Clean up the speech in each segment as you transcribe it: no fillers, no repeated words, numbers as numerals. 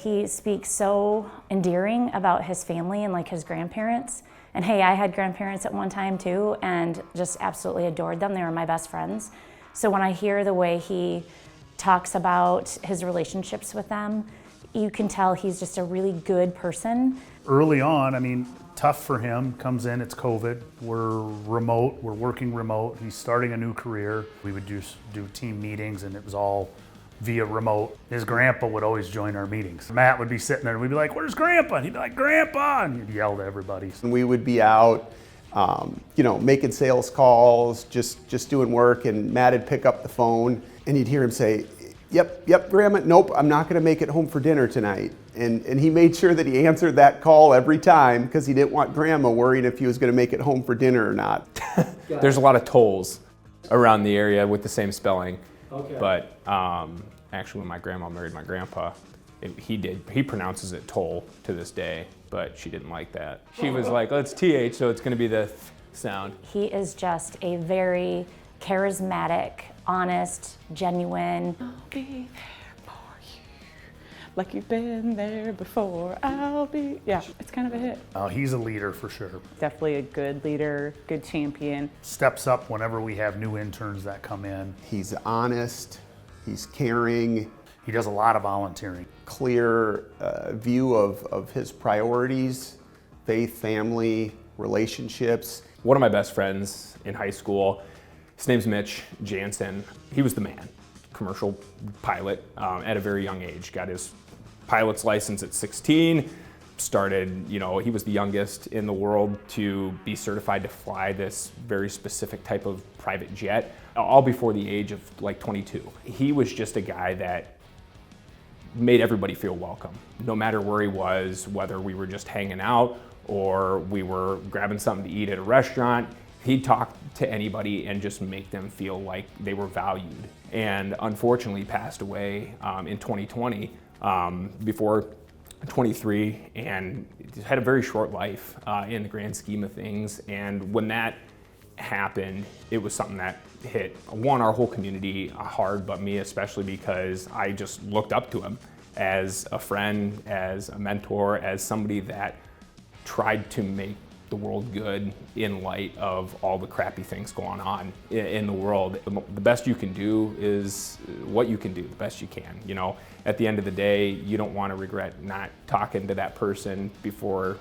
He speaks so endearing about his family and like his grandparents. And hey, I had grandparents at one time too, and just absolutely adored them. They were my best friends. So when I hear the way he talks about his relationships with them, you can tell he's just a really good person. Early on, I mean, tough for him. Comes in, it's COVID. We're remote, we're working remote. He's starting a new career. We would do team meetings and it was all via remote. His grandpa would always join our meetings. Matt would be sitting there and we'd be like, "Where's Grandpa?" And he'd be like, "Grandpa!" And he'd yell to everybody. And we would be out, making sales calls, just doing work, and Matt would pick up the phone and you'd hear him say, Yep, Grandma, nope, I'm not gonna make it home for dinner tonight. And he made sure that he answered that call every time because he didn't want Grandma worried if he was gonna make it home for dinner or not. There's a lot of Tholes around the area with the same spelling. Okay. But actually when my grandma married my grandpa, he pronounces it Thole to this day, but she didn't like that. She was like, "Let's TH, so it's gonna be the sound." He is just a very charismatic, honest, genuine. I'll be there for you, like you've been there before. Yeah, it's kind of a hit. He's a leader for sure. Definitely a good leader, good champion. Steps up whenever we have new interns that come in. He's honest, he's caring. He does a lot of volunteering. Clear view of his priorities, faith, family, relationships. One of my best friends in high school, his name's Mitch Jansen. He was the man, commercial pilot at a very young age. Got his pilot's license at 16, started, he was the youngest in the world to be certified to fly this very specific type of private jet, all before the age of like 22. He was just a guy that made everybody feel welcome, no matter where he was, whether we were just hanging out or we were grabbing something to eat at a restaurant. He'd talk to anybody and just make them feel like they were valued. And unfortunately passed away in 2020, before 23, and had a very short life in the grand scheme of things. And when that happened, it was something that hit, our whole community hard, but me especially, because I just looked up to him as a friend, as a mentor, as somebody that tried to make the world good in light of all the crappy things going on in the world. The best you can do is what you can do, the best you can. At the end of the day, you don't want to regret not talking to that person before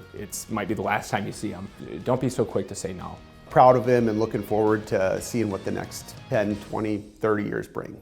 might be the last time you see them. Don't be so quick to say no. Proud of him and looking forward to seeing what the next 10, 20, 30 years bring.